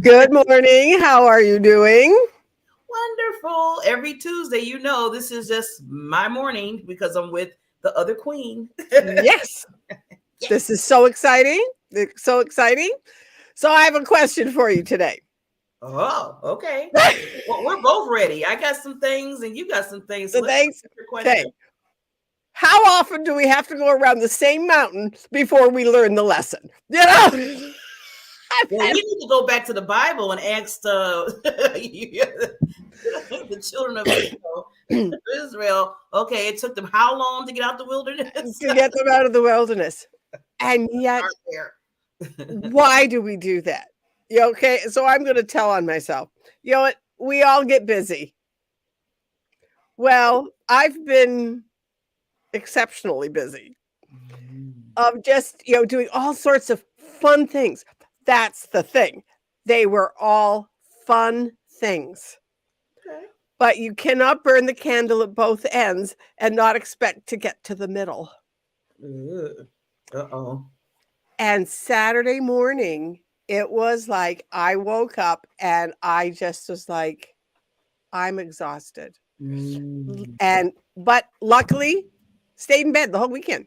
Good morning. How are you doing? Wonderful. Every Tuesday, this is just my morning because I'm with the other queen. Yes. Yes. This is so exciting. So exciting. So I have a question for you today. Oh, okay. Well, we're both ready. I got some things and you got some things. So thanks. Okay. How often do we have to go around the same mountain before we learn the lesson? Well, we need to go back to the Bible and ask the children of Israel. Okay, it took them how long to get out the wilderness? To get them out of the wilderness. And yet, why do we do that? Okay, so I'm going to tell on myself. You know what? We all get busy. Well, I've been exceptionally busy. of just, doing all sorts of fun things. That's the thing. They were all fun things. Okay. But you cannot burn the candle at both ends and not expect to get to the middle. Uh-oh. And Saturday morning, it was like I woke up and I just was like, I'm exhausted. But luckily, stayed in bed the whole weekend.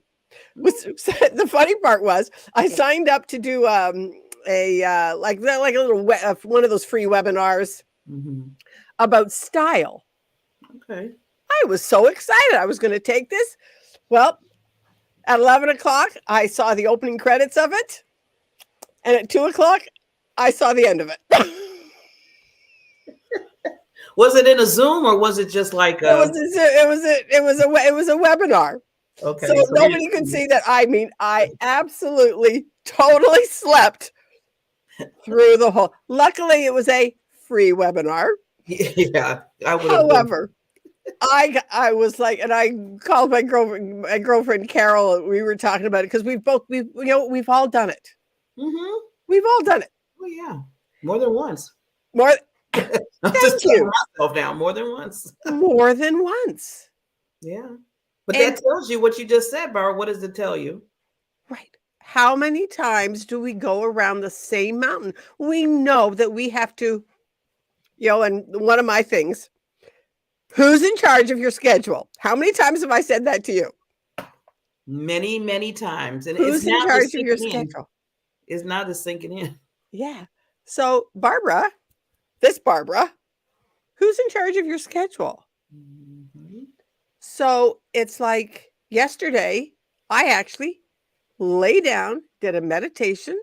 The funny part was I signed up to do a like a little one of those free webinars about style. Okay. I was so excited. I was going to take this. Well, at 11 o'clock, I saw the opening credits of it. And at 2 o'clock, I saw the end of it. Was it in a Zoom or was it just like a... It was a webinar. Okay. So nobody could see that. I mean, I absolutely totally slept through the whole. Luckily, it was a free webinar. Yeah. However, I was like, and I called my girlfriend Carol. We were talking about it because we've all done it. We've all done it. Oh yeah, more than once. I'm just telling myself now. More than once. More than once. Yeah, but that tells you what you just said, Barbara. What does it tell you? Right. How many times do we go around the same mountain? We know that we have to, and one of my things, who's in charge of your schedule? How many times have I said that to you? Many, many times. And who's in charge of your schedule? It's not as sinking in. Yeah. So Barbara, who's in charge of your schedule? So it's like yesterday, I actually lay down, did a meditation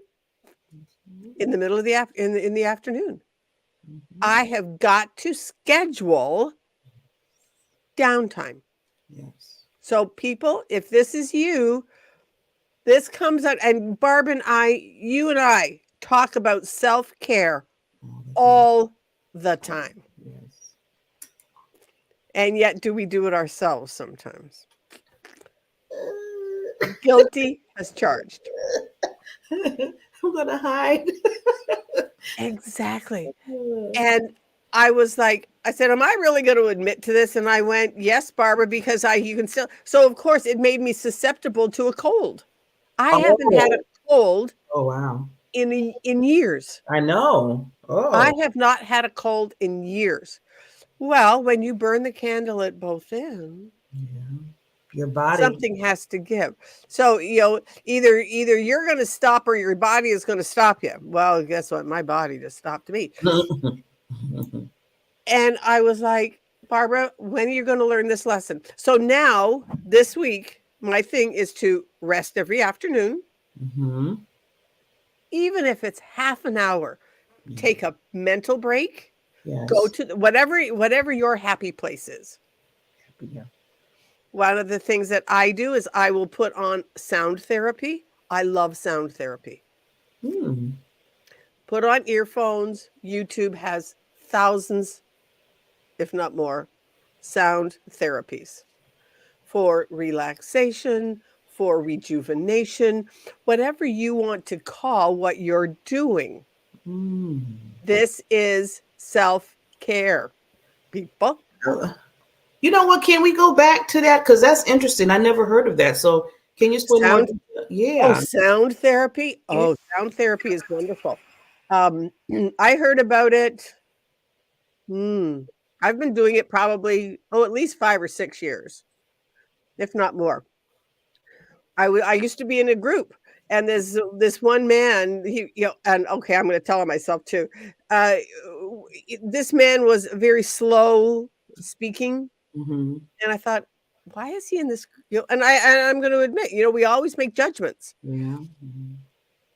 in the middle of the in the afternoon. I have got to schedule downtime. Yes. So people, if this is you, this comes out, and Barb and you and I talk about self-care all the time. Yes. And yet, do we do it ourselves sometimes? Guilty as charged. I'm going to hide. Exactly. And I was like, I said, am I really going to admit to this? And I went, yes, Barbara, because you can still. So, of course, it made me susceptible to a cold. I haven't had a cold. Oh, wow. In years. I know. Oh. I have not had a cold in years. Well, when you burn the candle at both ends, your body, something has to give. So, either you're going to stop or your body is going to stop you. Well, guess what? My body just stopped me. And I was like, Barbara, when are you going to learn this lesson? So now, this week, my thing is to rest every afternoon. Even if it's half an hour, take a mental break. Yes. Go to whatever your happy place is. Yeah. One of the things that I do is I will put on sound therapy. I love sound therapy. Put on earphones. YouTube has thousands, if not more, sound therapies for relaxation, for rejuvenation, whatever you want to call what you're doing. This is self-care, people. You know what? Can we go back to that? Because that's interesting. I never heard of that. So can you explain more? Yeah. Oh, sound therapy. Oh, sound therapy is wonderful. I heard about it. I've been doing it probably, at least 5 or 6 years, if not more. I used to be in a group, and there's this one man, and okay, I'm going to tell on myself too. This man was very slow speaking, and I thought, why is he in this? And I'm going to admit, we always make judgments. Yeah.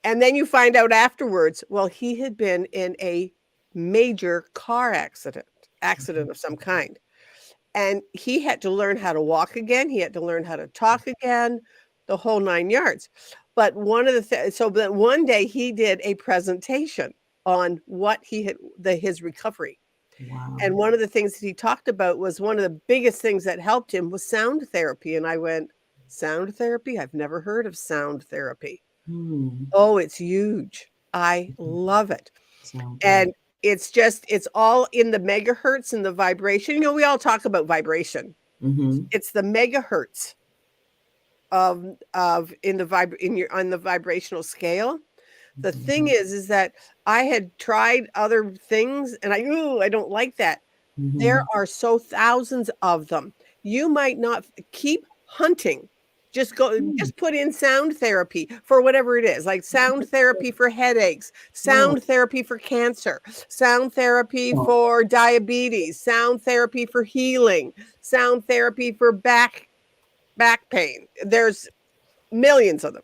And then you find out afterwards, well, he had been in a major car accident of some kind, and he had to learn how to walk again. He had to learn how to talk again. The whole 9 yards. But one of the so that one day he did a presentation on what he had his recovery. Wow. And one of the things that he talked about was one of the biggest things that helped him was sound therapy. And I went, Sound therapy? I've never heard of sound therapy. Hmm. Oh, it's huge. I love it. Sound therapy. And it's all in the megahertz and the vibration. We all talk about vibration. Mm-hmm. It's the megahertz of in the in your on the vibrational scale. The thing is that I had tried other things and I don't like that. There Mm-hmm. are so thousands of them. You might not keep hunting. Just put in sound therapy for whatever it is, like sound therapy for headaches, Oh, sound therapy for cancer, sound therapy oh. for diabetes, sound therapy for healing, sound therapy for back pain. There's millions of them.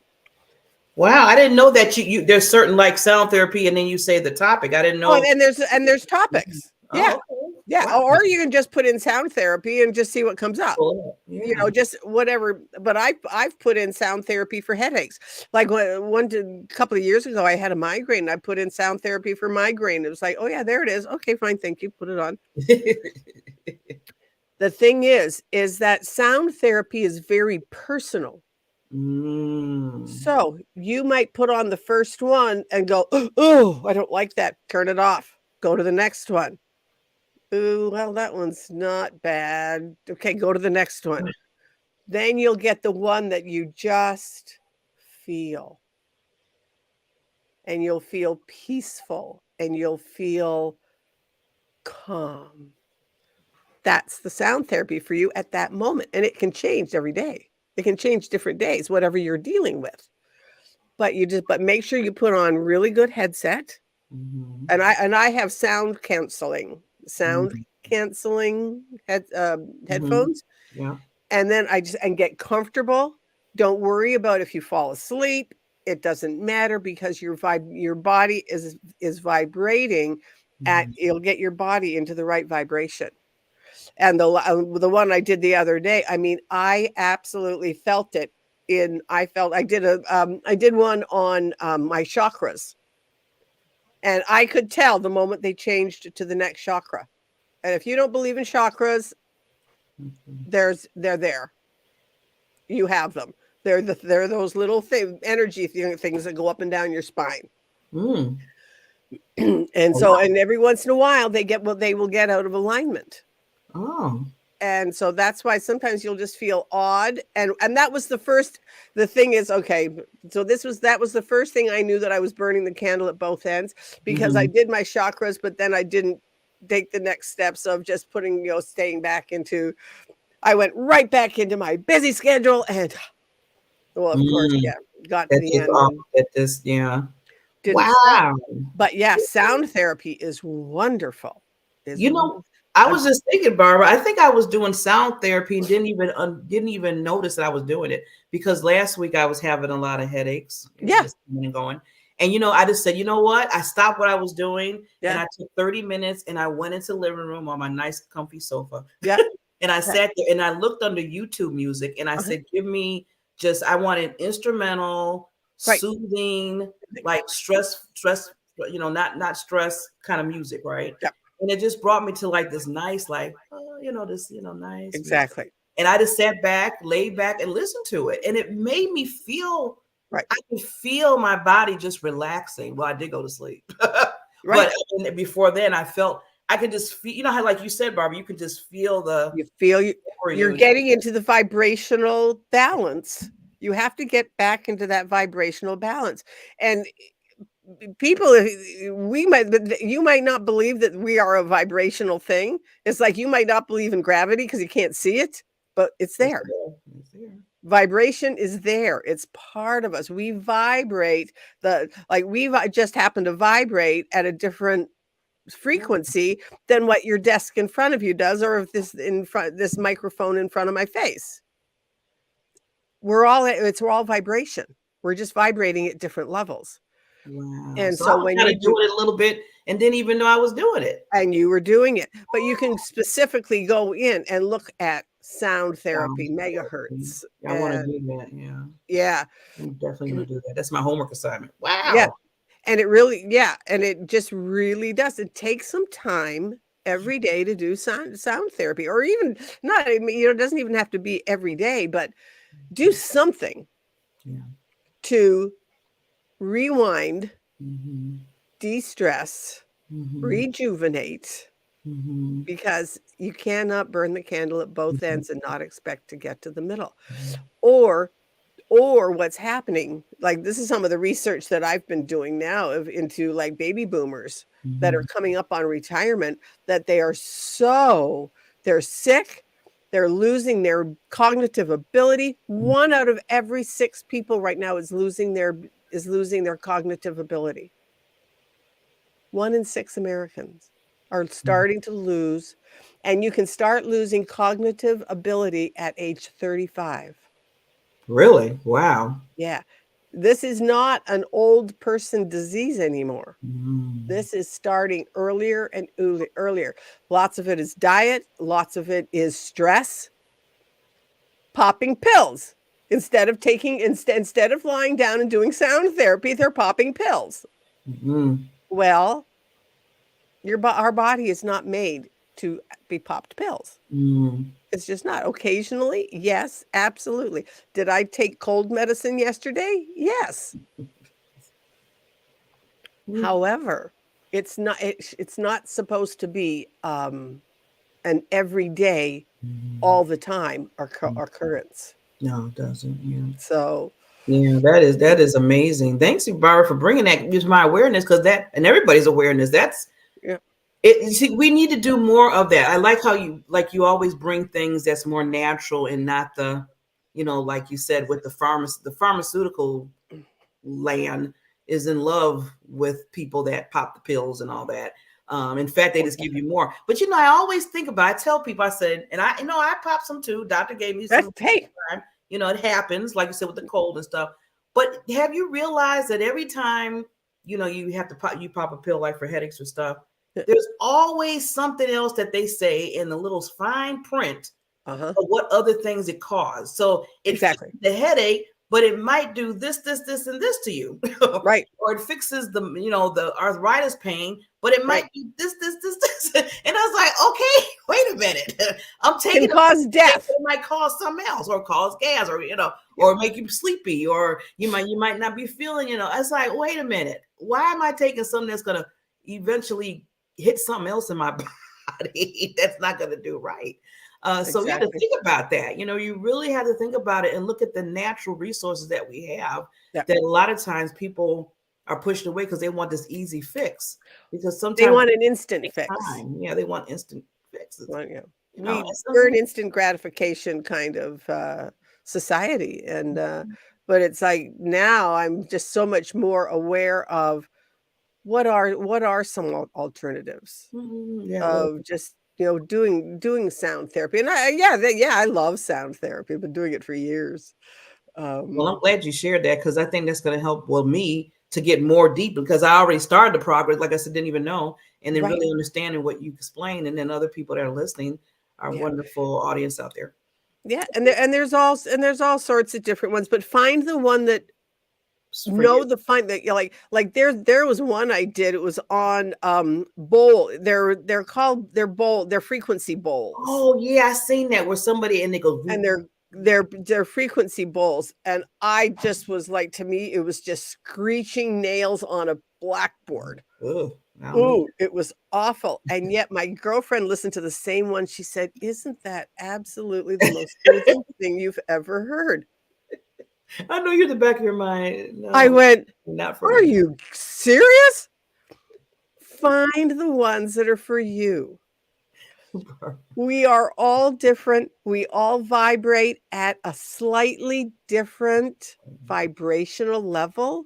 Wow, I didn't know that you there's certain like sound therapy and then you say the topic. I didn't Oh, know. and there's topics. Yeah. Oh, okay. Yeah, Wow. or you can just put in sound therapy and just see what comes up. Cool. Yeah. Just whatever. But I've put in sound therapy for headaches. Like a couple of years ago, I had a migraine. I put in sound therapy for migraine. It was like, oh yeah, there it is. Okay, fine, thank you. Put it on. The thing is that sound therapy is very personal. Mm. So you might put on the first one and go, oh, I don't like that. Turn it off. Go to the next one. Ooh, well, that one's not bad. Okay, go to the next one. Then you'll get the one that you just feel. And you'll feel peaceful and you'll feel calm. That's the sound therapy for you at that moment. And it can change every day. It can change different days, whatever you're dealing with. But make sure you put on really good headset. Mm-hmm. And I have sound Mm-hmm. canceling Mm-hmm. headphones. Yeah. And then and get comfortable. Don't worry about if you fall asleep. It doesn't matter because your body is vibrating Mm-hmm. you'll get your body into the right vibration. And the one I did the other day, I mean, I absolutely felt it I did one on my chakras. And I could tell the moment they changed to the next chakra. And if you don't believe in chakras, they're there. You have them. They're those little energy things that go up and down your spine. Mm. And so, and every once in a while, they will get out of alignment. Oh. And so that's why sometimes you'll just feel odd. And that was the thing is, okay, so that was the first thing I knew that I was burning the candle at both ends because I Mm-hmm. did my chakras, but then I didn't take the next steps of just putting, staying back into, I went right back into my busy schedule and, well, of course, Mm. yeah, got to That the just end and that this, yeah. didn't stop. Wow. But yeah, sound therapy is wonderful. You know, I I'm was just thinking, Barbara. I think I was doing sound therapy and didn't even notice that I was doing it because last week I was having a lot of headaches, yeah, just coming and going. And I just said, you know what? I stopped what I was doing and yeah, I took 30 minutes and I went into the living room on my nice, comfy sofa. yeah, And I yeah, sat there and I looked under YouTube music and I uh-huh, said, give me I want an instrumental, right, soothing, like stress, not stress kind of music, right? yeah, And it just brought me to like this nice, like, this, nice music. exactly, And I just sat back, laid back, and listened to it. And it made me feel, right, I could feel my body just relaxing. Well, I did go to sleep. right. But before then, I could just feel, how, like you said, Barbara, you could just feel You feel for you're you. getting into the vibrational balance. You have to get back into that vibrational balance. And people, you might not believe that we are a vibrational thing. It's like you might not believe in gravity because you can't see it, but it's It's there. there. It's there. Vibration is there. It's part of us. We vibrate just happen to vibrate at a different frequency than what your desk in front of you does, or if this microphone in front of my face. We're all vibration. We're just vibrating at different levels. Wow. And So I so was when kind you of do, doing it a little bit and didn't even know I was doing it. and you were doing it, but you can specifically go in and look at sound therapy, Sounds therapy. megahertz, I want to and do that. Yeah. yeah, I'm definitely going to do that. That's my homework assignment. yeah, Wow. and it really, yeah, and it just really does. It takes some time every day to do sound therapy, or even not. I mean, it doesn't even have to be every day, but Do something Yeah. to rewind, Mm-hmm. de-stress, Mm-hmm. rejuvenate, Mm-hmm. because you cannot burn the candle at both Mm-hmm. ends and not expect to get to the middle. Or what's happening, like this is some of the research that I've been doing now into like baby boomers that are Mm-hmm. coming up on retirement, that they're sick, they're losing their cognitive ability. 1 out of every 6 people right now is losing their cognitive ability. 1 in 6 Americans are starting to lose, and you can start losing cognitive ability at age 35. Really? Wow. Yeah. This is not an old person disease anymore. Mm-hmm. This is starting earlier and earlier. Lots of it is diet, lots of it is stress, popping pills. Instead of lying down and doing sound therapy, they're popping pills. Mm-hmm. Well, our body is not made to be popped pills. Mm-hmm. It's just not. Occasionally, yes, absolutely. Did I take cold medicine yesterday? Yes. However, it's not supposed to be an everyday, all the time occurrence. No, it doesn't. Yeah. So Yeah, that is amazing. Thanks you, Barbara, for bringing that to my awareness, because that and everybody's awareness. That's yeah, it. You see, we need to do more of that. I like how you always bring things that's more natural and not the, like you said, with the pharmaceutical land is in love with people that pop the pills and all that. In fact, they just give you more. But I always think about. I tell people, I said, and I pop some too. Doctor gave me that's some. hey, It happens, like you said, with the cold and stuff. But have you realized that every time you have to pop a pill, like for headaches or stuff, there's always something else that they say in the little fine print uh-huh, of what other things it cause. So it exactly, fixes the headache, but it might do this, and this to you, right, or it fixes the arthritis pain, but it right. might be this. And I was like, okay, wait a minute, I'm Can taking cause it death. might cause something else, or cause gas, or Yeah, or make you sleepy, or you might not be feeling. It's like, wait a minute, why am I taking something that's gonna eventually hit something else in my body that's not gonna do right? So you have to exactly. think about that. You really have to think about it and look at the natural resources that we have. Yeah. That a lot of times people are pushed away because they want this easy fix. Because They sometimes want an it instant takes fix. time. Yeah, they want instant fixes. Well, yeah. And We're something. an instant gratification kind of society, and but it's like now I'm just so much more aware of what are some alternatives Yeah, of just doing sound therapy. And I love sound therapy. I've been doing it for years. well, I'm um glad you shared that, because I think that's going to help, well, me to get more deep, because I already started the progress. Like I said, didn't even know, and then right, really understanding what you explained, and then other people that are listening, our yeah, wonderful audience out there. yeah, and there's all sorts of different ones, but find the one that For you. know the find that like there was one I did. It was on bowl. They're called they're frequency bowls, Oh yeah, I seen that where somebody and they go, and "Woo, they're frequency bowls, and I just was like, to me it was just screeching nails on a blackboard. ugh, I don't need Oh, it was awful. And yet my girlfriend listened to the same one. She said, "Isn't that absolutely the most soothing thing you've ever heard?" that." I know you're in the back of your mind. I No, went, not for "Are me. you serious? Find the ones that are for you." We are all different. We all vibrate at a slightly different vibrational level.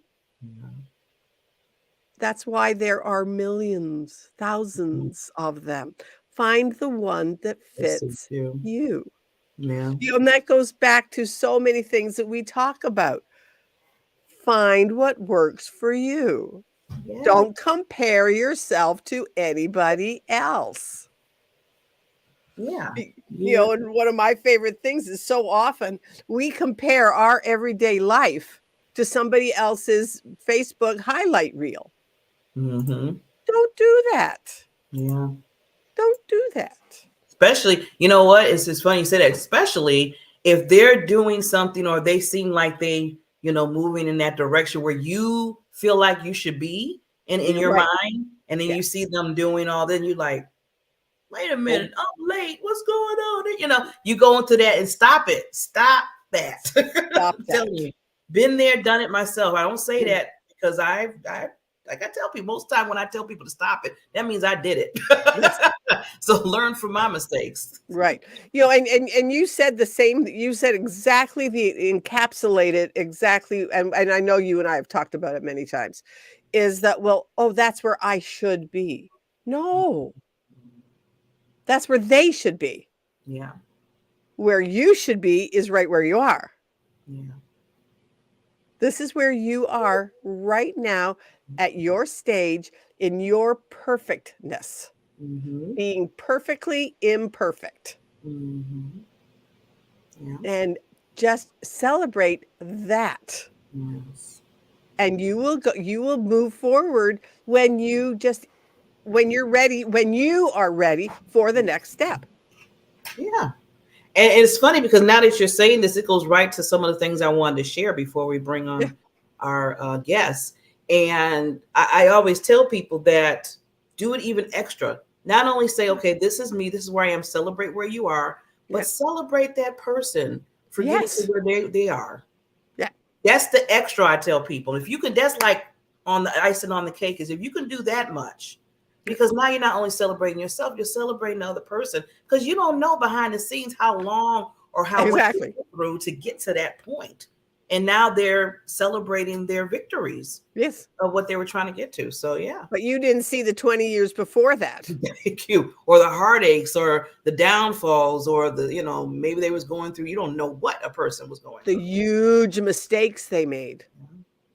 That's why there are millions, thousands of them. Find the one that Let's see fits too. you. Yeah, And that goes back to so many things that we talk about. Find what works for you. yeah, Don't compare yourself to anybody else. yeah. And one of my favorite things is so often we compare our everyday life to somebody else's Facebook highlight reel. Mm-hmm. Don't do that. Yeah. Don't do that. Especially, you know what? It's funny you say that. Especially if they're doing something or they seem like they, moving in that direction where you feel like you should be in your Right. mind, and then you see them doing all, then you're like, wait a minute, I'm late. What's going on? You go into that and stop it. Stop that. Stop I'm that. telling you, been there, done it myself. I don't say that because I like I tell people most of the time when I tell people to stop it, that means I did it. Yes. So learn from my mistakes. Right. And you said the same, you said exactly encapsulated exactly. And I know you and I have talked about it many times, is that, well, oh, that's where I should be. No, that's where they should be. Yeah. Where you should be is right where you are. Yeah. This is where you are right now at your stage in your perfectness, being perfectly imperfect. Yeah. And just celebrate that. Yes. And you will move forward when you're ready, when you are ready for the next step. Yeah. And it's funny because now that you're saying this, it goes right to some of the things I wanted to share before we bring on our guests. And I always tell people that do it even extra. Not only say, okay, this is me, this is where I am, celebrate where you are, but celebrate that person for getting to where they are. Yeah. That's the extra I tell people. If you can, that's like on the icing on the cake, is if you can do that much. Because now you're not only celebrating yourself, you're celebrating the other person, because you don't know behind the scenes how long or how much they went through to get to that point. And now they're celebrating their victories of what they were trying to get to. So, yeah. But you didn't see the 20 years before that. Thank you. Or the heartaches or the downfalls or maybe they was going through, you don't know what a person was going through. The huge mistakes they made.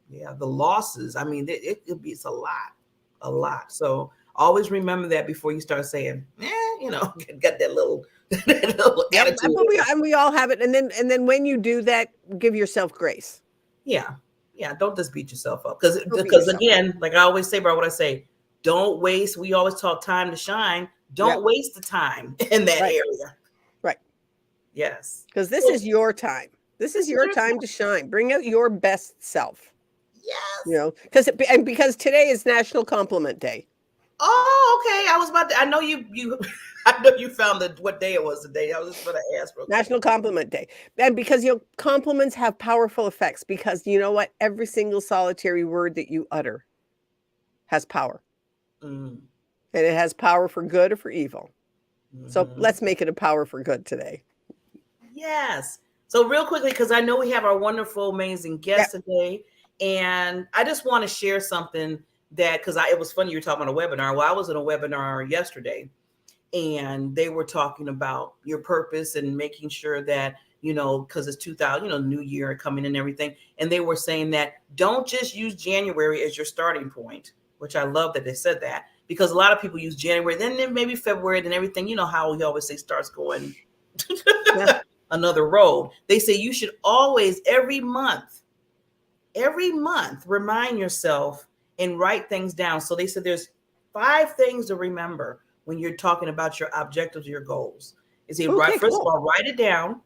Yeah. The losses. I mean, it's a lot. So, always remember that before you start saying, got that little attitude. And we all have it. And then when you do that, give yourself grace. Yeah. Yeah. Don't just beat yourself up. Because again, like I always say about what I say, don't waste. We always talk time to shine. Don't waste the time in that area. Right. Yes. Because this is your time. This is your time to shine. Bring out your best self. Yes. Because today is National Compliment Day. Oh, okay. I was about to, I know you I know you found what day it was today. I was just going to ask. National Compliment Day. And because compliments have powerful effects, because you know what? Every single solitary word that you utter has power. And it has power for good or for evil. So let's make it a power for good today. Yes. So real quickly, because I know we have our wonderful, amazing guest today. And I just want to share something that, because it was funny you were talking about a webinar. Well, I was in a webinar yesterday, and they were talking about your purpose and making sure that, because it's 2000, New Year coming and everything. And they were saying that don't just use January as your starting point, which I love that they said that, because a lot of people use January, then maybe February, and everything. You know how we always say starts going another road. They say you should always, every month, remind yourself and write things down. So they said there's 5 things to remember when you're talking about your objectives, your goals. Is it right? First of all, write it down.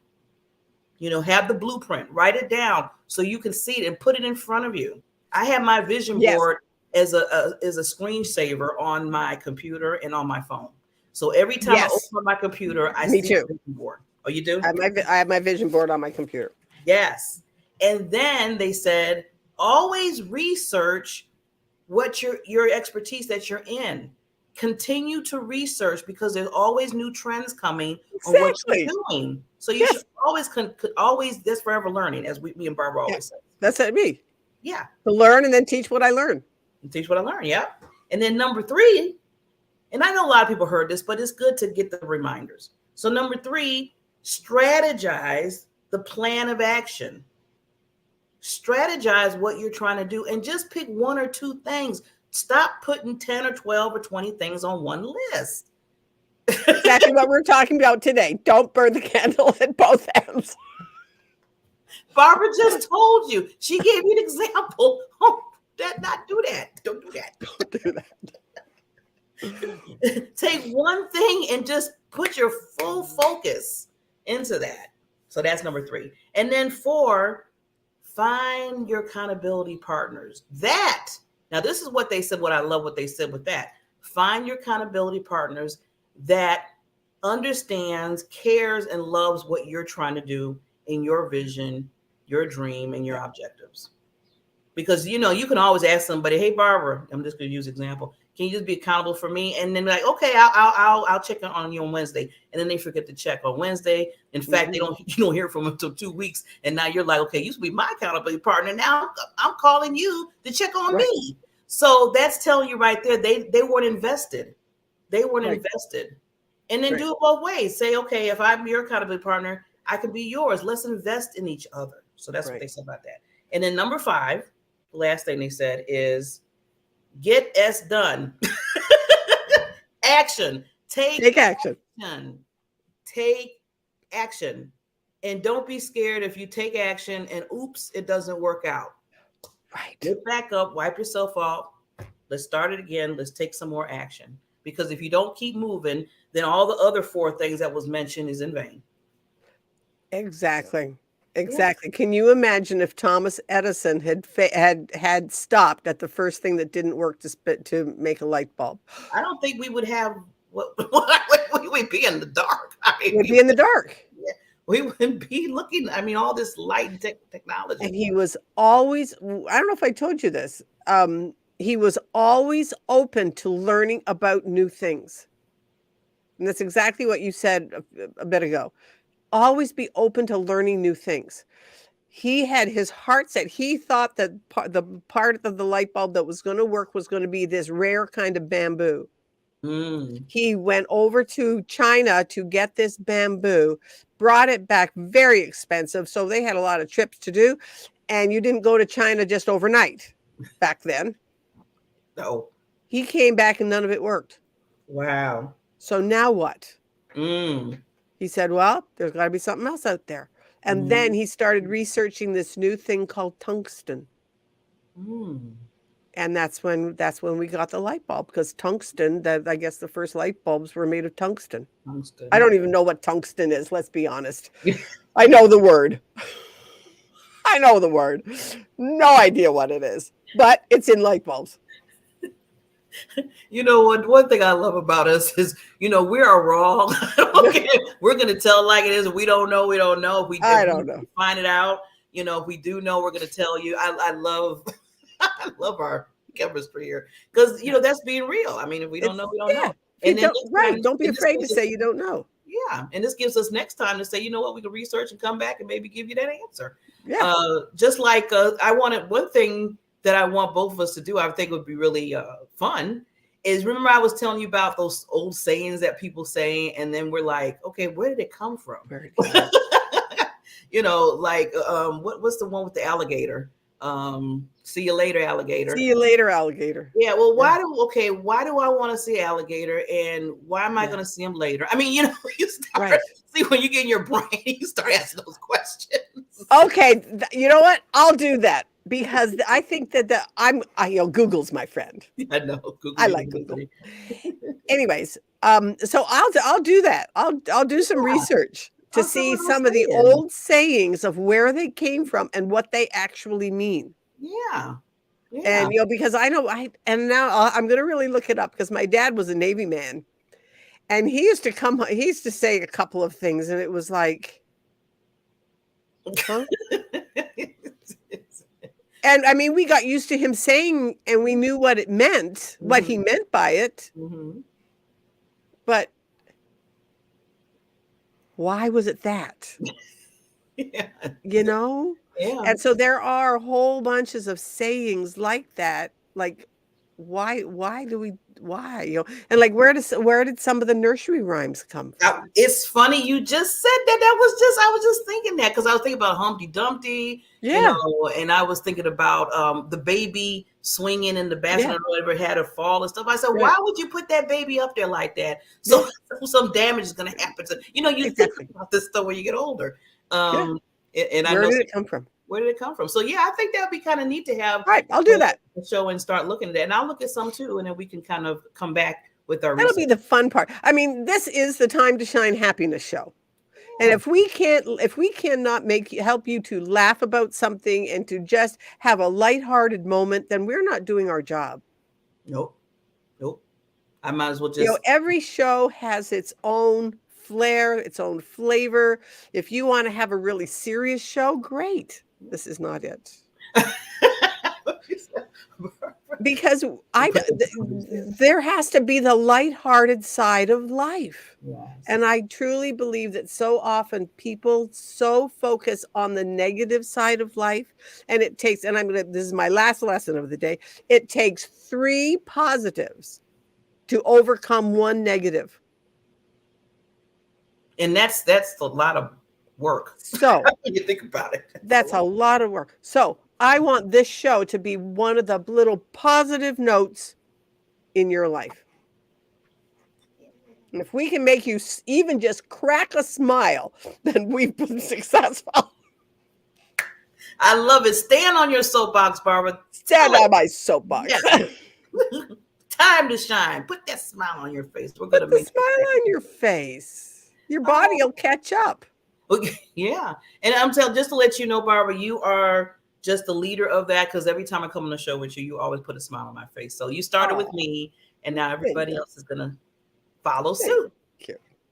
Have the blueprint, write it down so you can see it and put it in front of you. I have my vision board as a screensaver on my computer and on my phone. So every time I open my computer, I see the vision board. Oh, you do? I have my vision board on my computer. Yes. And then they said, always research what your expertise that you're in. Continue to research, because there's always new trends coming on what you're doing. So you should always, that's forever learning, as me and Barbara always say. That's what I mean. Yeah. To learn and then teach what I learn. Teach what I learn. Yeah. And then number 3, and I know a lot of people heard this, but it's good to get the reminders. So number 3, strategize the plan of action. Strategize what you're trying to do and just pick 1 or 2 things. Stop putting 10 or 12 or 20 things on one list. Exactly what we're talking about today. Don't burn the candle at both ends. Barbara just told you. She gave you an example. Oh, not do that. Don't do that. Don't do that. Take one thing and just put your full focus into that. So that's number 3. And then 4, find your accountability partners. Now this is what they said, what I love what they said with that. Find your accountability partners that understands, cares, and loves what you're trying to do in your vision, your dream, and your objectives. Because you can always ask somebody, "Hey, Barbara, I'm just going to use example. Can you just be accountable for me?" And then like, "Okay, I'll check on you on Wednesday." And then they forget to check on Wednesday. In fact, you don't hear from them until 2 weeks. And now you're like, "Okay, you used to be my accountability partner. Now I'm calling you to check on me." So that's telling you right there, they weren't invested. They weren't invested. And then do it both ways. Say, "Okay, if I'm your accountability partner, I can be yours. Let's invest in each other." So that's what they said about that. And then number 5, the last thing they said is get S done. Action. Take action. Take action. And don't be scared if you take action and oops, it doesn't work out. Right. Get back up, wipe yourself off. Let's start it again. Let's take some more action. Because if you don't keep moving, then all the other 4 things that was mentioned is in vain. Exactly. Exactly. Yeah. Can you imagine if Thomas Edison had stopped at the first thing that didn't work to make a light bulb? I don't think we would have we'd be in the dark. We'd be in the dark. Yeah, we wouldn't be looking. All this light technology. And he was always, I don't know if I told you this, he was always open to learning about new things. And that's exactly what you said a bit ago. Always be open to learning new things. He had his heart set. He thought that the part of the light bulb that was going to work was going to be this rare kind of bamboo. He went over to China to get this bamboo, brought it back very expensive. So they had a lot of trips to do. And you didn't go to China just overnight back then. No. He came back and none of it worked. Wow. So now what? He said, well, there's got to be something else out there. And then he started researching this new thing called tungsten. And that's when we got the light bulb, because tungsten, I guess the first light bulbs were made of tungsten. I don't even know what tungsten is, let's be honest. I know the word. No idea what it is, but it's in light bulbs. One thing I love about us is, we are wrong. Okay. We're going to tell like it is. We don't know. If we find it out, if we do know, we're going to tell you. I love our chemistry here, because, that's being real. If we don't know, we don't know. And then don't be afraid to say you don't know. Yeah. And this gives us next time to say, we can research and come back and maybe give you that answer. Yeah. Just like I wanted one thing that I want both of us to do, I think would be really fun, is remember I was telling you about those old sayings that people say, and then we're like, okay, where did it come from? What's the one with the alligator? See you later, alligator. See you later, alligator. Yeah. Well, why do I want to see alligator, and why am I going to see him later? You start see when you get in your brain, you start asking those questions. Okay, you know what? I'll do that, because I think that Google's my friend. I know. Google, I like Google. Anyways, so I'll do that. I'll do some research to see some of the old sayings of where they came from and what they actually mean. Yeah. And because I know now I'm going to really look it up, because my dad was a Navy man, and he used to say a couple of things, and it was like, huh? And we got used to him saying, and we knew what it meant, what he meant by it. But why was it that? Yeah. Yeah. And so there are whole bunches of sayings like that, like why and like where did some of the nursery rhymes come from? It's funny you just said that. I was just thinking that, because I was thinking about Humpty Dumpty, and I was thinking about the baby swinging in the basket, or whatever, had a fall and stuff. I said, why would you put that baby up there like that? So some damage is going to happen to you. Think about this stuff when you get older. And where did it come from? Where did it come from? So I think that'd be kind of neat to have. All right, I'll do that. Show and start looking at that, and I'll look at some too, and then we can kind of come back with our. That'll be the fun part. This is the Time to Shine happiness show, And if we cannot help you to laugh about something and to just have a lighthearted moment, then we're not doing our job. Nope. I might as well just. Every show has its own flair, its own flavor. If you want to have a really serious show, great. This is not it. Because there has to be the lighthearted side of life. Yes. And I truly believe that so often people so focus on the negative side of life, and it takes, and this is my last lesson of the day, it takes 3 positives to overcome 1 negative. And that's a lot of work. So when you think about it, that's a lot of work. So I want this show to be one of the little positive notes in your life. And if we can make you even just crack a smile, then we've been successful. I love it. Stand on your soapbox, Barbara. Stand on my soapbox. Yes. Time to shine. Put that smile on your face. We're going to make a smile on your face. Your body will catch up. Okay. Yeah. And I'm telling, just to let you know, Barbara, you are just the leader of that, because every time I come on the show with you, you always put a smile on my face. So you started with me, and now everybody else is going to follow suit.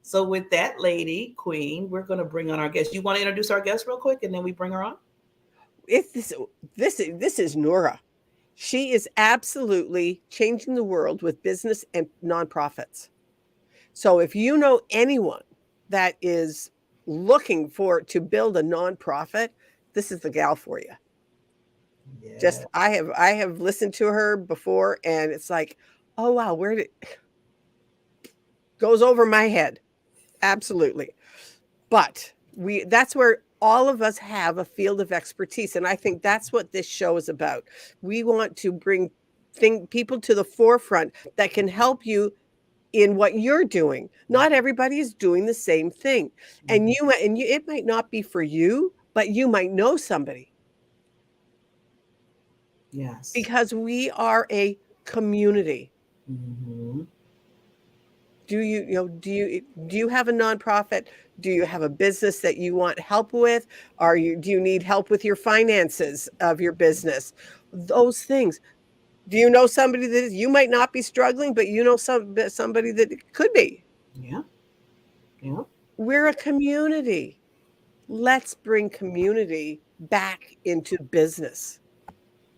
So with that, lady, Queen, we're going to bring on our guest. You want to introduce our guest real quick, and then we bring her on? This is Noura. She is absolutely changing the world with business and nonprofits. So if you know anyone that is looking to build a nonprofit, this is the gal for you. Yeah. Just I have listened to her before, and it's like, oh wow, goes over my head. Absolutely. But that's where all of us have a field of expertise. And I think that's what this show is about. We want to bring people to the forefront that can help you in what you're doing. Not everybody is doing the same thing. And it might not be for you, but you might know somebody. Yes. Because we are a community. Mm-hmm. Do you have a nonprofit? Do you have a business that you want help with? Do you need help with your finances of your business? Those things. Do you know somebody that you might not be struggling, but you know somebody that could be? Yeah. Yeah. We're a community. Let's bring community back into business.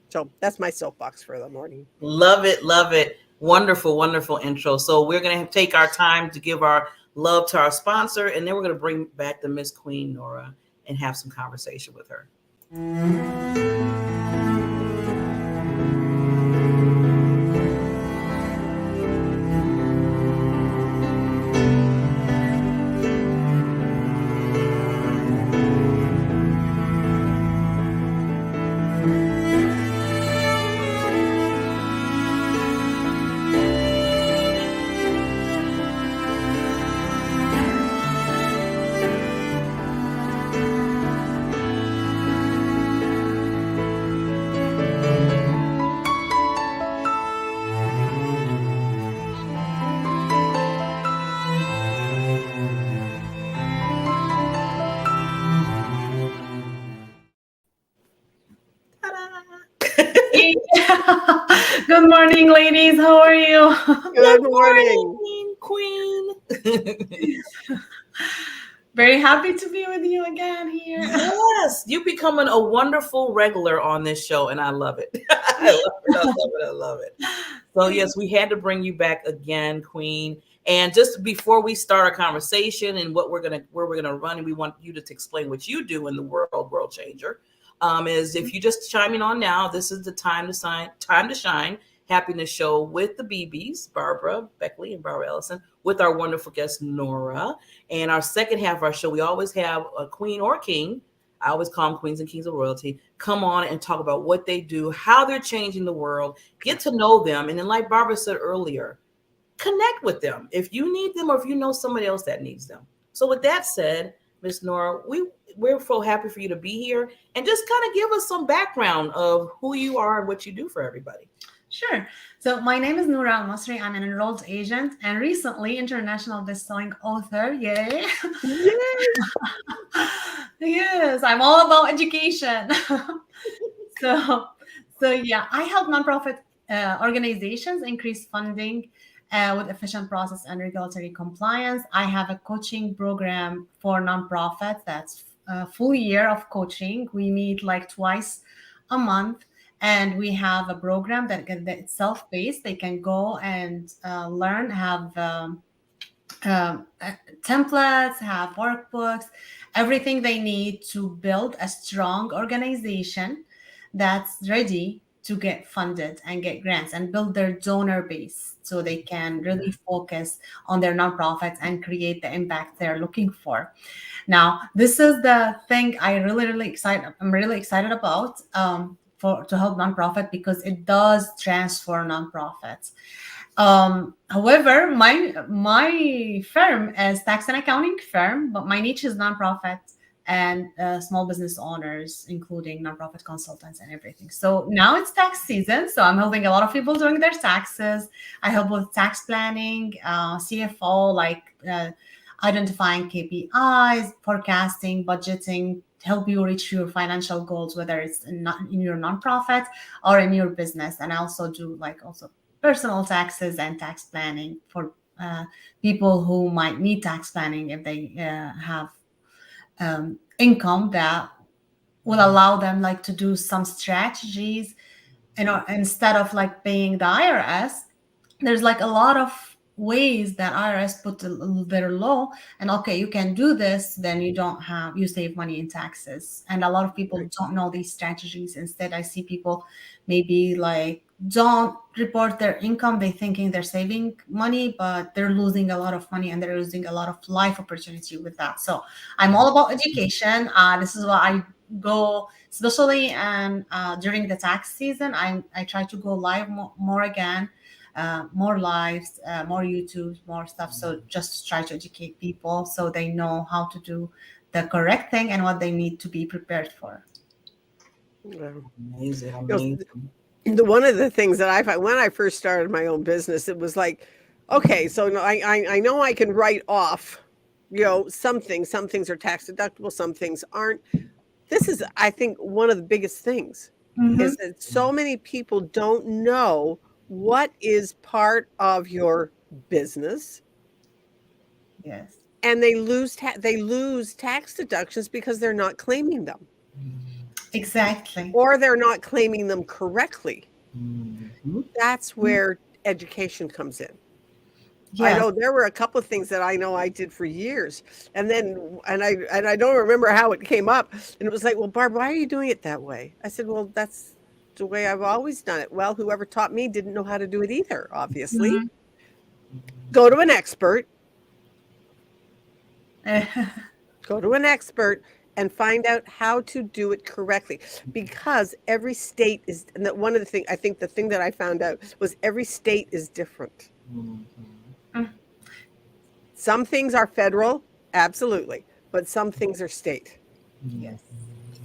So that's my soapbox for the morning. Love it. Love it. Wonderful, wonderful intro. So we're going to take our time to give our love to our sponsor, and then we're going to bring back the Miss Queen Noura and have some conversation with her. Good morning, ladies. How are you? Good morning, Queen. Very happy to be with you again here. Yes, you're becoming a wonderful regular on this show, and I love it. I love it. So yes, we had to bring you back again, Queen. And just before we start our conversation and where we're gonna run, and we want you to explain what you do in the world changer. Is if you just chiming on now, this is the time to shine happiness show with the BBs, Barbara Beckley and Barbara Ellison, with our wonderful guest Noura. And our second half of our show, we always have a queen or king. I always call them queens and kings of royalty. Come on and talk about what they do, how they're changing the world, get to know them, and then, like Barbara said earlier, connect with them if you need them or if you know somebody else that needs them. So with that said, Miss Noura, we're so happy for you to be here, and just kind of give us some background of who you are and what you do for everybody. Sure. So my name is Noura Almasri. I'm an enrolled agent and recently international best-selling author. Yay! Yay! Yes, I'm all about education. so, so yeah, I help nonprofit organizations increase funding with efficient process and regulatory compliance. I have a coaching program for nonprofits that's a full year of coaching. We meet like twice a month, and we have a program that's self-paced. They can go and learn, have um, uh, templates, have workbooks, everything they need to build a strong organization that's ready to get funded and get grants and build their donor base so they can really focus on their nonprofits and create the impact they're looking for. Now, this is the thing I'm really excited about for to help nonprofit because it does transform nonprofits. However, my firm is tax and accounting firm, but my niche is nonprofit and small business owners, including nonprofit consultants and everything. So now it's tax season, so I'm helping a lot of people doing their taxes. I help with tax planning, CFO, like identifying KPIs, forecasting, budgeting, to help you reach your financial goals, whether it's in your nonprofit or in your business. And I also do like also personal taxes and tax planning for people who might need tax planning if they have income that will allow them like to do some strategies, instead of like paying the IRS. There's like a lot of ways that IRS put their law, and okay, you can do this, then you save money in taxes. And a lot of people Right. don't know these strategies. Instead, I see people maybe like don't report their income. They thinking they're saving money, but they're losing a lot of money and they're losing a lot of life opportunity with that. So I'm all about education. This is why I go, especially and during the tax season. I try to go live more again, more lives, more YouTube, more stuff. So just try to educate people so they know how to do the correct thing and what they need to be prepared for. Yeah. Amazing, You amazing. know, one of the things that I find when I first started my own business, it was like, okay, so I know I can write off, some things are tax deductible, some things aren't. This is, I think, one of the biggest things Mm-hmm. is that so many people don't know what is part of your business, Yes. and they lose tax deductions because they're not claiming them, Exactly. or they're not claiming them correctly. Mhm. That's where education comes in. I Yes. know there were a couple of things that I know I did for years, and I don't remember how it came up, and it was like, "Well, Barb, why are you doing it that way?" I said, "Well, that's the way I've always done it." Well, whoever taught me didn't know how to do it either, obviously. Mhm. Go to an expert, go to an expert and find out how to do it correctly, because every state is, and that one of the thing I think the thing that I found out was every state is different. Mhm. Some things are federal, absolutely, but some things are state. Yes.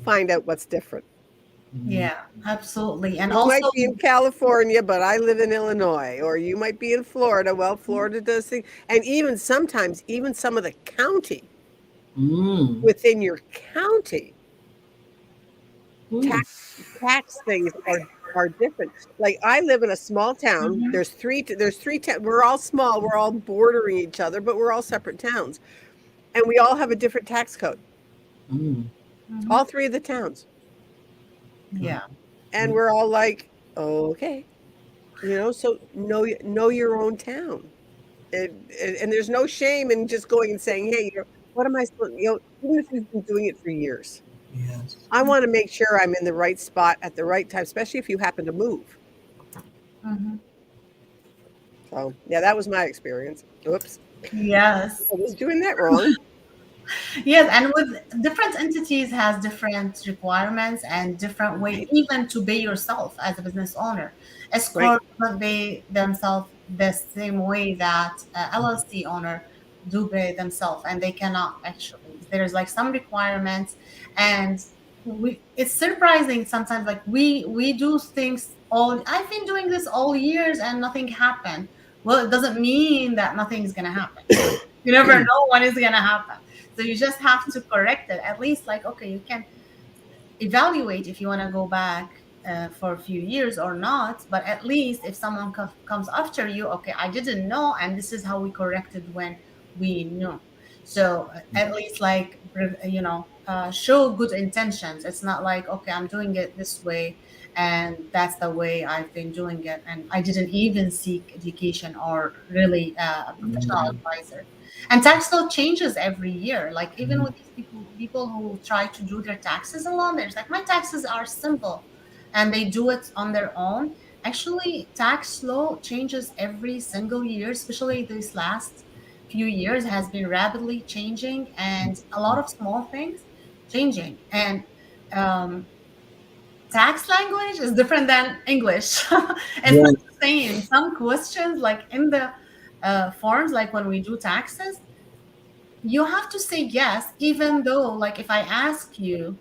Find out what's different. Yeah, absolutely. And You also, might be in California, but I live in Illinois, or you might be in Florida. Well, Florida does things, and even sometimes, even some of the county Mm. within your county Mm. tax tax things are different. Like I live in a small town. Mhm. There's three towns. We're all small. We're all bordering each other, but we're all separate towns, and we all have a different tax code. Mm. Mhm. All three of the towns, Yeah. and we're all like, oh, okay, so know your own town. And there's no shame in just going and saying, "Hey, what am I supposed?" Even if you've been doing it for years, Yes. I want to make sure I'm in the right spot at the right time, especially if you happen to move. Mhm. So yeah, that was my experience. Oops, Yes. I was doing that wrong. Yes, and with different entities has different requirements and different way Right, even to pay yourself as a business owner. S right, corp not pay themselves the same way that LLC owner do pay themselves, and they cannot actually. There's like some requirements, and it's surprising sometimes. Like we do things all I've been doing this all years and nothing happened. Well, it doesn't mean that nothing's gonna happen. You never know what is gonna happen. So you just have to correct it. At least, like, okay, you can evaluate if you want to go back for a few years or not. But at least if someone comes after you, okay, I didn't know, and this is how we corrected when we knew. So at least, like, show good intentions. It's not like, okay, I'm doing it this way and that's the way I've been doing it, and I didn't even seek education or really a professional advisor. And tax law changes every year. Like, even with these people who try to do their taxes alone, there's like, my taxes are simple, and they do it on their own. Actually, tax law changes every single year, especially these last few years has been rapidly changing, and a lot of small things changing. And um, tax language is different than English. It's not Yeah. the same. Some questions, like in the forms, like when we do taxes, you have to say yes, even though, like, if I ask you,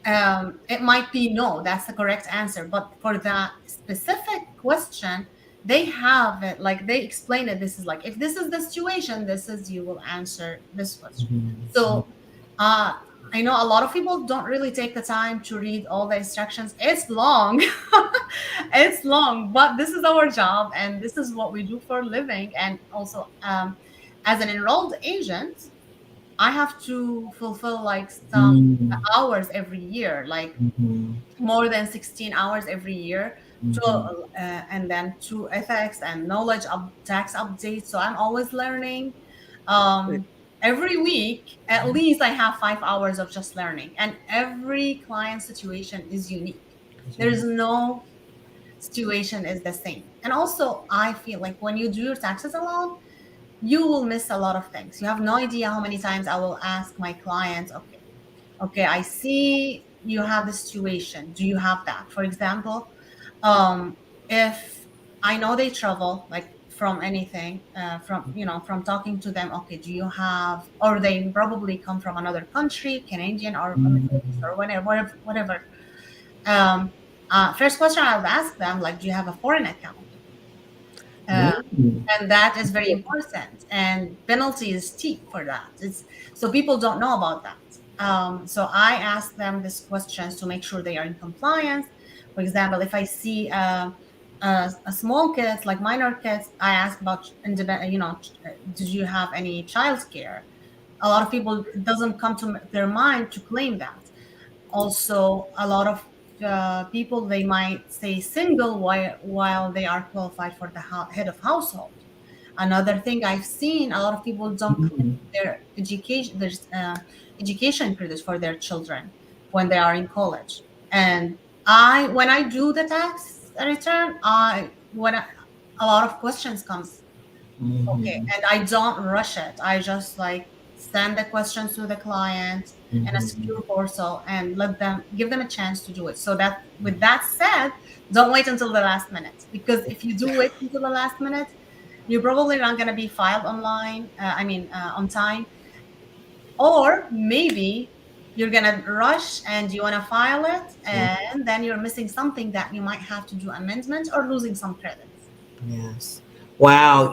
it might be no, that's the correct answer. But for that specific question, they have it, like, they explain it. This is like, if this is the situation, this is, you will answer this question. So, uh, I know a lot of people don't really take the time to read all the instructions. It's long. It's long, but this is our job and this is what we do for a living. And also, as an enrolled agent, I have to fulfill like some hours every year, like more than 16 hours every year, to and then to ethics and knowledge of tax updates. So I'm always learning. Um, every week, at least I have 5 hours of just learning, and every client situation is unique. There's no situation is the same. And also, I feel like when you do your taxes alone, you will miss a lot of things. You have no idea how many times I will ask my clients, okay, I see you have the situation. Do you have that? For example, um, if I know they travel, like, from anything, from talking to them, okay, do you have, or they probably come from another country, Canadian or Middle East or whatever. Um, First question I would ask them, like, do you have a foreign account? Uh, and that is very important, and penalty is steep for that. It's so people don't know about that. So I ask them these questions to make sure they are in compliance. For example, if I see a small kids, like minor kids, I ask about independent, did you have any childcare? A lot of people, it doesn't come to their mind to claim that. Also, a lot of people, they might say single while they are qualified for the head of household. Another thing I've seen, a lot of people don't claim their education. There's education credits for their children when they are in college. And when I do the tax return, a lot of questions comes. Okay, and I don't rush it. I just, like, send the questions to the client in a secure portal and give them a chance to do it. So that, with that said, don't wait until the last minute, because if you do wait until the last minute, you're probably not going to be filed online. On time, or maybe you're going to rush and you want to file it, and then you're missing something that you might have to do amendments or losing some credits. Yes. Wow.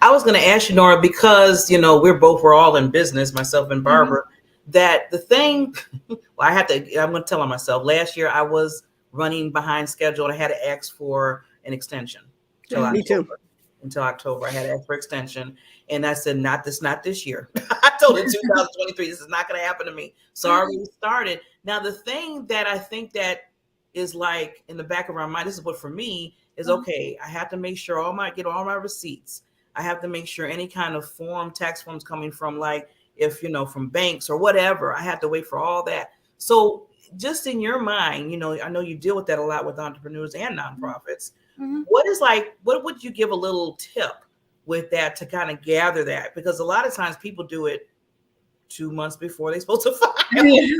I was going to ask you, Nora, because, we're all in business, myself and Barbara, that the thing, well, I'm going to tell on myself. Last year, I was running behind schedule and I had to ask for an extension till Me too. October. Until October, I had to ask for extension. And I said, not this year. I told it 2023, this is not going to happen to me. So I already started. Now, the thing that I think that is, like, in the back of our mind, this is what for me is, okay, I have to make sure get all my receipts. I have to make sure any kind of tax forms coming from, like, if, from banks or whatever, I have to wait for all that. So just in your mind, I know you deal with that a lot with entrepreneurs and nonprofits. What would you give a little tip with that to kind of gather that? Because a lot of times people do it 2 months before they're supposed to file. Yes.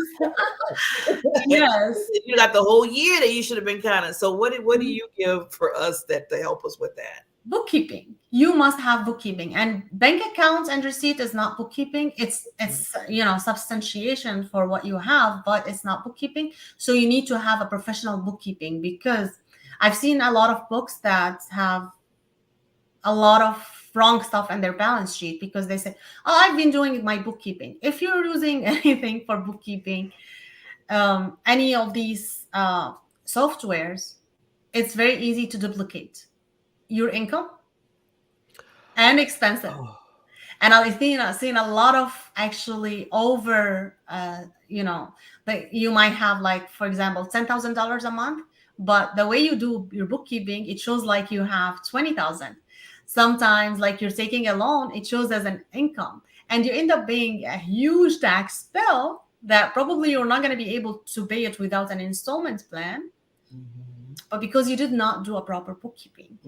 Yes. You got the whole year that you should have been kind of. So what do you give for us to help us with that? Bookkeeping. You must have bookkeeping, and bank accounts and receipt is not bookkeeping. It's substantiation for what you have, but it's not bookkeeping. So you need to have a professional bookkeeping, because I've seen a lot of books that have a lot of wrong stuff in their balance sheet because they say, "Oh, I've been doing my bookkeeping." If you're using anything for bookkeeping, any of these softwares, it's very easy to duplicate your income and expenses. Oh. And I've seen a lot of actually over, like you might have like, for example, $10,000 a month, but the way you do your bookkeeping, it shows like you have 20,000. Sometimes, like you're taking a loan, it shows as an income, and you end up paying a huge tax bill that probably you're not going to be able to pay it without an installment plan, but because you did not do a proper bookkeeping.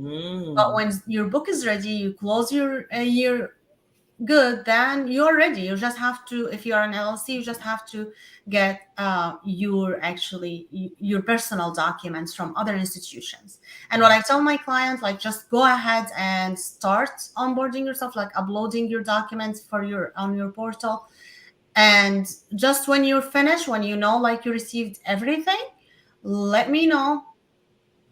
But when your book is ready, you close your year good, then you're ready. You just have to, if you are an LLC, you just have to get your personal documents from other institutions. And what I tell my clients, like, just go ahead and start onboarding yourself, like uploading your documents on your portal. And just when you're finished, when you know like you received everything, let me know.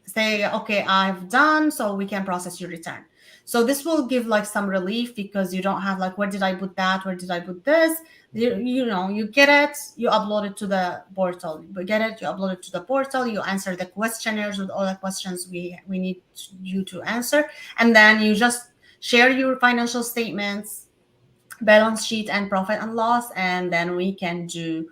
Say, okay, I've done, so we can process your return. So this will give like some relief because you don't have like, where did I put that? Where did I put this? You get it, you upload it to the portal. You get it, you upload it to the portal, you answer the questionnaires with all the questions we need you to answer. And then you just share your financial statements, balance sheet, and profit and loss. And then we can do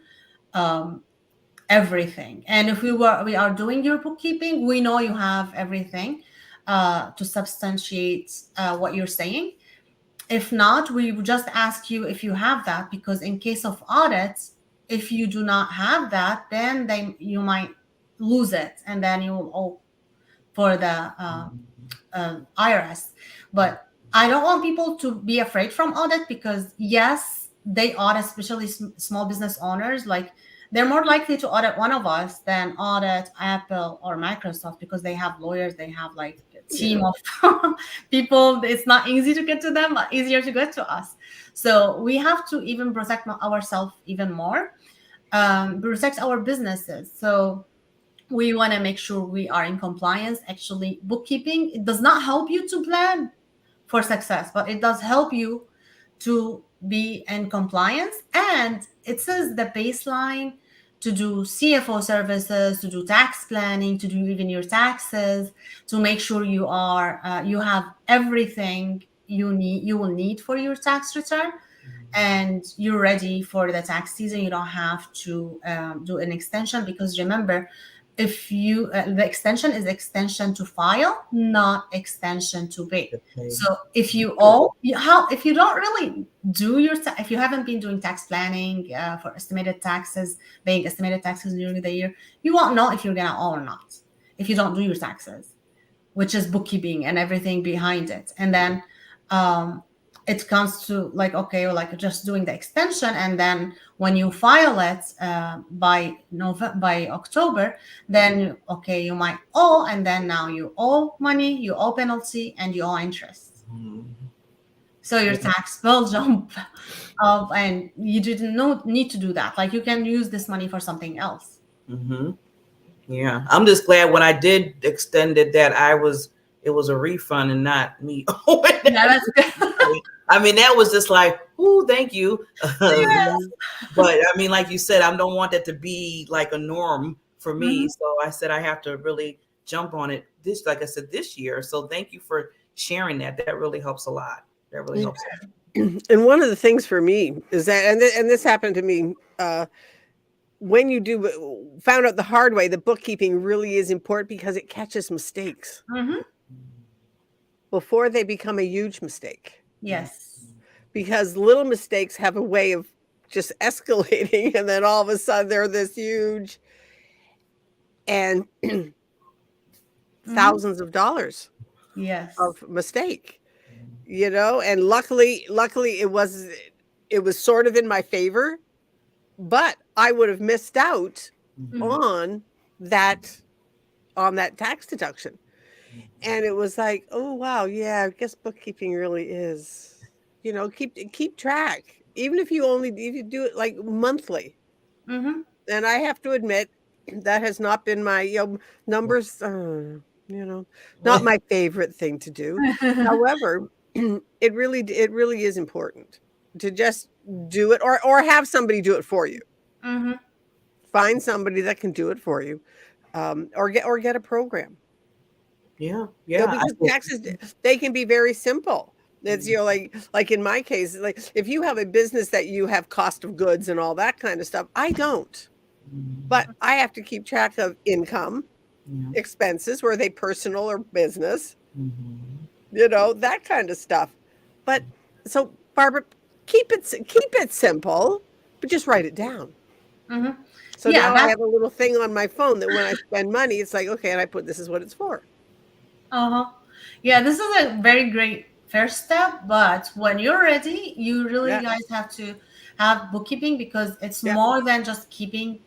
everything. And if we are doing your bookkeeping, we know you have everything to substantiate what you're saying. If not, we would just ask you if you have that, because in case of audits, if you do not have that, then you might lose it, and then you will owe for the IRS. But I don't want people to be afraid from audit, because yes, they audit, especially small business owners. Like, they're more likely to audit one of us than audit Apple or Microsoft, because they have lawyers, they have like a team of people. It's not easy to get to them, but easier to get to us. So we have to even protect ourselves even more, protect our businesses. So we want to make sure we are in compliance. Actually, bookkeeping, it does not help you to plan for success, but it does help you to be in compliance. And it says the baseline to do CFO services, to do tax planning, to do even your taxes, to make sure you have everything you will need for your tax return, and you're ready for the tax season. You don't have to do an extension, because remember, if you the extension is extension to file, not extension to pay. So if you owe, if you don't really do if you haven't been doing tax planning for estimated taxes, paying estimated taxes during the year, you won't know if you're gonna owe or not if you don't do your taxes, which is bookkeeping and everything behind it. And then it comes to like, okay, like just doing the extension, and then when you file it by October, then okay, you might owe, and then now you owe money, you owe penalty, and you owe interest. So your tax will jump up, and you didn't need to do that. Like, you can use this money for something else. Yeah, I'm just glad when I did extend it that it was a refund and not me. Yeah, that's good. I mean, that was just like, ooh, thank you. Yes. But I mean, like you said, I don't want that to be like a norm for me. So I said I have to really jump on it like I said, this year. So thank you for sharing that. That really helps a lot. That really helps. And one of the things for me is that, and this happened to me, when you found out the hard way, the bookkeeping really is important, because it catches mistakes before they become a huge mistake. Yes. Because little mistakes have a way of just escalating, and then all of a sudden they're this huge, and thousands of dollars of mistake, and luckily it was sort of in my favor, but I would have missed out on that tax deduction. And it was like, oh wow, yeah, I guess bookkeeping really is, keep track, even if you do it like monthly. And I have to admit, that has not been my numbers. you know, not my favorite thing to do. However, it really is important to just do it, or have somebody do it for you. Hmm. Find somebody that can do it for you, or get a program. Yeah, You know, yeah. I because think taxes, they can be very simple. It's, like in my case, like if you have a business that you have cost of goods and all that kind of stuff, I don't. But mm, I have to keep track of income, yeah. expenses, were they personal or business, Mhm. that kind of stuff. But so Barbara, keep it simple, but just write it down. Hmm. So Yeah, now I that's have a little thing on my phone that when I spend money, it's like, okay, and I put this is what it's for. uh-huh. Yeah, this is a very great first step, but when you're ready, you really Yes. guys have to have bookkeeping because it's Yeah, more than just keeping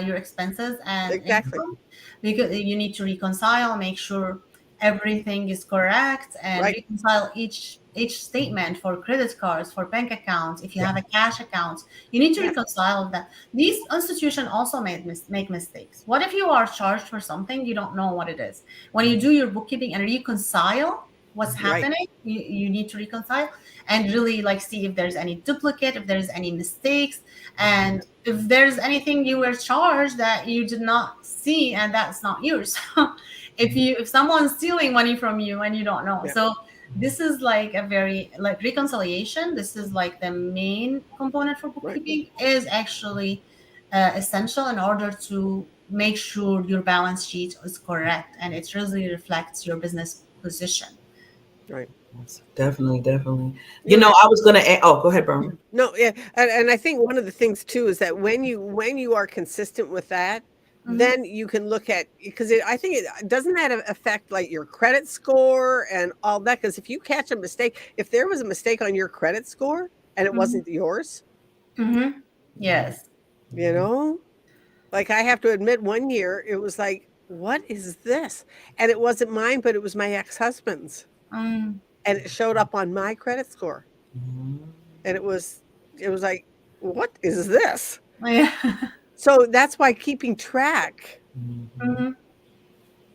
your expenses and exactly. income, because you need to reconcile, make sure everything is correct, and Right. reconcile each statement for credit cards, for bank accounts. If you Yeah. have a cash account, you need to Yes. reconcile that. These institutions also make mistakes. What if you are charged for something you don't know what it is? When you do your bookkeeping and reconcile what's Right. happening, you need to reconcile and really like see if there's any duplicate, if there's any mistakes, and if there's anything you were charged that you did not see and that's not yours. If someone's stealing money from you and you don't know. Yeah. So this is like a very like reconciliation, this is like the main component for Right. bookkeeping, is actually essential in order to make sure your balance sheet is correct and it really reflects your business position. Right. Yes, definitely, definitely. You know, I was gonna. Oh, go ahead, Barbara. no, yeah, and I think one of the things too is that when you are consistent with that, Mhm. then you can look at, because I think it doesn't that affect like your credit score and all that. Because if you catch a mistake, if there was a mistake on your credit score and it Mhm. wasn't yours, Mhm. Yes. you know, like I have to admit, one year it was like, what is this? And it wasn't mine, but it was my ex-husband's, Mm. and it showed up on my credit score, Mhm. and it was like, what is this? Yeah. So that's why keeping track, Mhm. Mhm.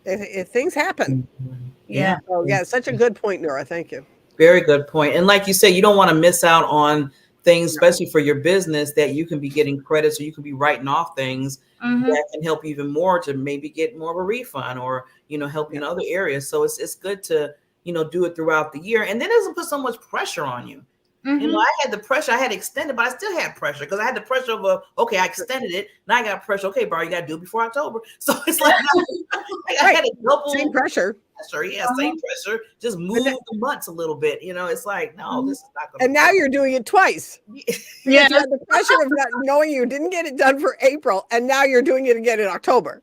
if things happen. Mhm. Yeah. Yeah. Oh, yeah, such a good point, Nora. Thank you. Very good point. And like you said, you don't want to miss out on things, No. especially for your business, that you can be getting credits or you can be writing off things Mhm. that can help you even more to maybe get more of a refund or, help you Yeah. in other areas. So it's good to, do it throughout the year. And then it doesn't put so much pressure on you. Mhm. I had the pressure. I had extended, but I still had pressure because I had the pressure of okay, I Sure. extended it. Now I got pressure. Okay, bro, you got to do it before October. So it's like I Right. had a Same double pressure. pressure. Yeah, Uh-huh. same pressure. Just And move that, the months a little bit. It's like, no, Mhm. this is not going and to now work. you're doing it twice Yeah. because you had the pressure of not knowing you didn't get it done for April, and now you're doing it again in October.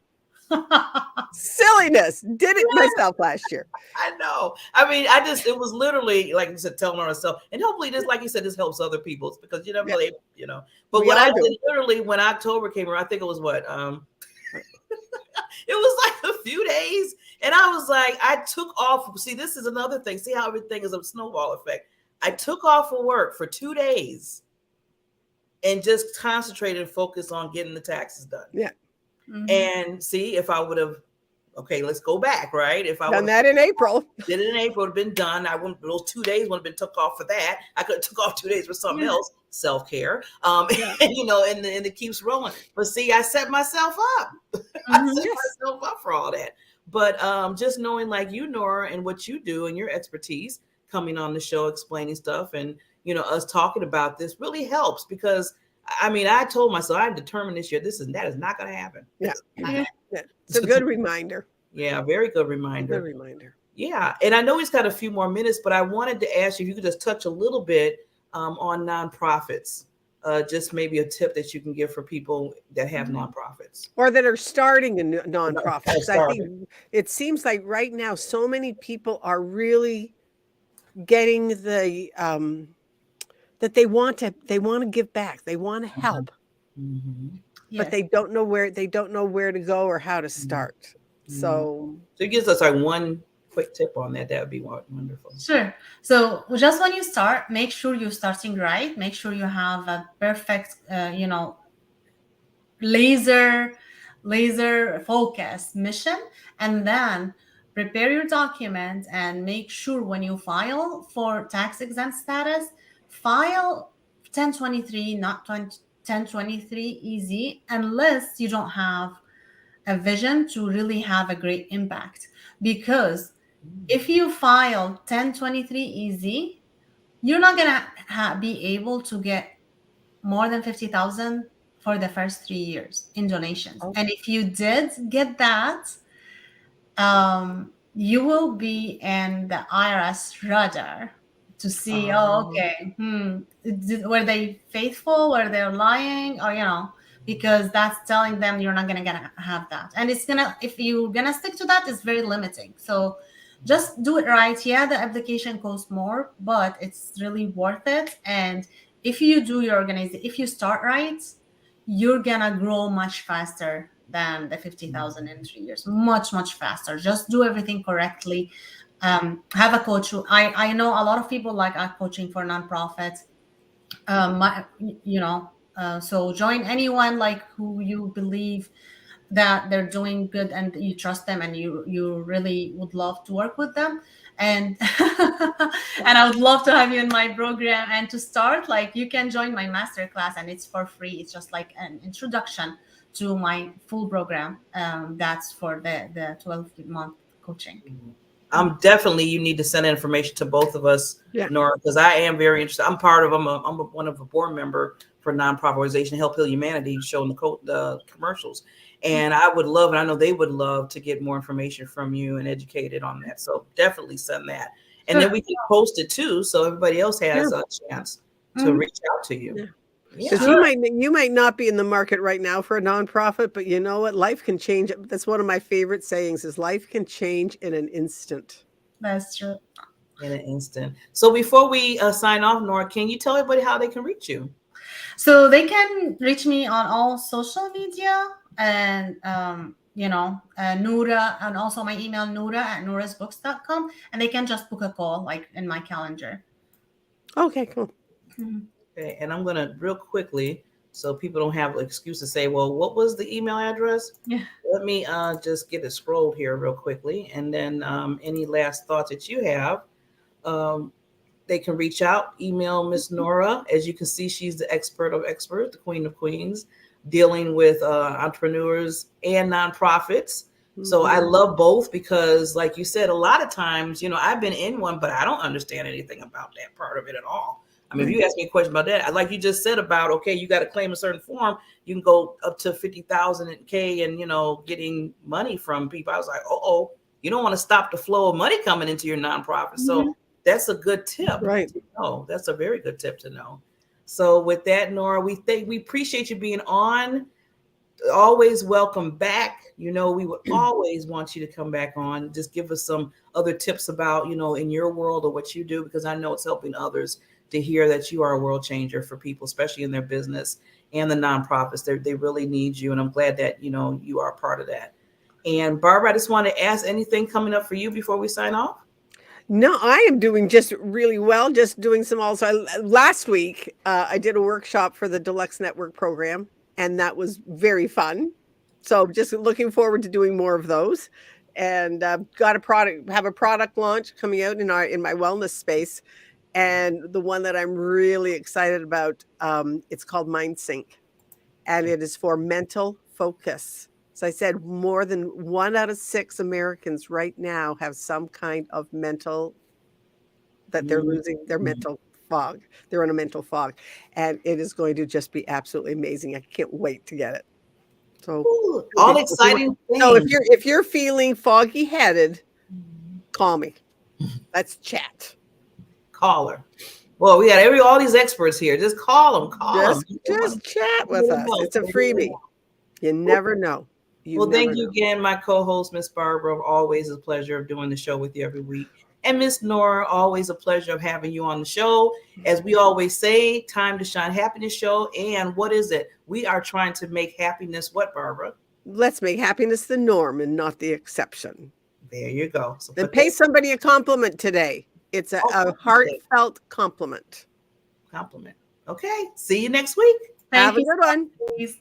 Silliness. Did it myself last year. I know. I mean, it was literally, like you said, telling ourselves. And hopefully this, like you said, this helps other people because you never Yeah, really. But we what I all did do. literally when October came around, I think it was what? It was like a few days. And I was like, I took off. See, this is another thing. See how everything is a snowball effect. I took off of work for 2 days and just concentrated and focused on getting the taxes done. Yeah, Mhm. And see if I would have, okay, let's go back, right? If I would done have that in April. did it in April, it would have been done. I wouldn't, those 2 days would have been took off for that. I could have took off 2 days for something Yeah. else, self-care. Yeah. And it keeps rolling. But see, I set myself up. I Mhm. set Yes. myself up for all that. But just knowing like you, Nora, and what you do and your expertise coming on the show, explaining stuff and us talking about this really helps because I mean, I told myself I'm determined this year that is not gonna happen. Yeah. Yeah. Yeah. It's a good reminder. Yeah, very good Good reminder. reminder. Yeah, and I know he's got a few more minutes, but I wanted to ask you if you could just touch a little bit on nonprofits. Just maybe a tip that you can give for people that have Mhm. nonprofits. Or that are starting a nonprofit. Kind of Because I started. think it seems like right now so many people are really getting that they want to give back. They want to help, Mm-hmm. but Yes. they don't know where to go or how to Mm-hmm. start. Yeah. So So it gives us like one quick tip on that. That would be wonderful. Sure. So just when you start, make sure you're starting right. Make sure you have a perfect, laser laser focused mission, and then prepare your document and make sure when you file for tax exempt status, file 1023, not 1023 easy, unless you don't have a vision to really have a great impact. Because if you file 1023 easy, you're not gonna be able to get more than 50,000 for the first 3 years in donations. Oh. And if you did get that, you will be in the IRS radar to see, okay, were they faithful? Were they lying? Or, because that's telling them you're not gonna have that. And it's if you're gonna stick to that, it's very limiting. So just do it right. Yeah, the application costs more, but it's really worth it. And if you do your organization, if you start right, you're gonna grow much faster than the 50,000 in 3 years. Much, much faster. Just do everything correctly. Have a coach. I know a lot of people like are coaching for nonprofits. So join anyone like who you believe that they're doing good and you trust them and you really would love to work with them. And and I would love to have you in my program. And to start, like, you can join my masterclass and it's for free. It's just like an introduction to my full program. That's for the 12-month coaching. You need to send information to both of us, Yeah. Noura, because I am very interested. I'm part of I'm one of a board member for a nonprofit organization, Help Heal Humanity, showing the commercials. And I would love, and I know they would love to get more information from you and educated on that. So definitely send that. And then we can post it too, so everybody else has a chance to reach out to you. Because you might not be in the market right now for a nonprofit, but you know what? Life can change. That's one of my favorite sayings is life can change in an instant. That's true. In an instant. So before we sign off, Noura, can you tell everybody how they can reach you? So they can reach me on all social media and, Noura, and also my email, noura@nourasbooks.com. And they can just book a call like in my calendar. Okay, cool. Okay, and I'm going to real quickly, so people don't have an excuse to say, well, what was the email address? Yeah. Let me just get it scrolled here real quickly. And then any last thoughts that you have, they can reach out, email Miss Noura. As you can see, she's the expert of experts, the queen of queens, dealing with entrepreneurs and nonprofits. So I love both because, like you said, a lot of times, I've been in one, but I don't understand anything about that part of it at all. I mean, if you ask me a question about that, like you just said about, okay, you got to claim a certain form, you can go up to 50,000 K and, getting money from people. I was like, you don't want to stop the flow of money coming into your nonprofit. So that's a good tip. Right. Oh, that's a very good tip to know. So with that, Noura, we appreciate you being on. Always welcome back. We would always want you to come back on. Just give us some other tips about, in your world or what you do, because I know it's helping others to hear that you are a world changer for people, especially in their business and the nonprofits. They really need you. And I'm glad that, you are a part of that. And Barbara, I just want to ask, anything coming up for you before we sign off? No, I am doing just really well. Just doing some also. Last week, I did a workshop for the Deluxe Network program, and that was very fun. So just looking forward to doing more of those. And have a product launch coming out in my wellness space. And the one that I'm really excited about, it's called MindSync, and it is for mental focus. So I said more than 1 out of 6 Americans right now have some kind of they're losing their mental fog. They're in a mental fog, and it is going to just be absolutely amazing. I can't wait to get it. So all exciting things. So if you're feeling foggy headed, call me. Let's chat. Call her. Well, we got all these experts here. Just call them. Just chat with us. It's a freebie. You never know. Thank you again, my co-host, Miss Barbara. Always a pleasure of doing the show with you every week. And Miss Noura, always a pleasure of having you on the show. As we always say, time to shine happiness show. And what is it? We are trying to make happiness what, Barbara? Let's make happiness the norm and not the exception. There you go. So then pay somebody a compliment today. It's a heartfelt compliment. Okay. See you next week. Have a good one. Peace.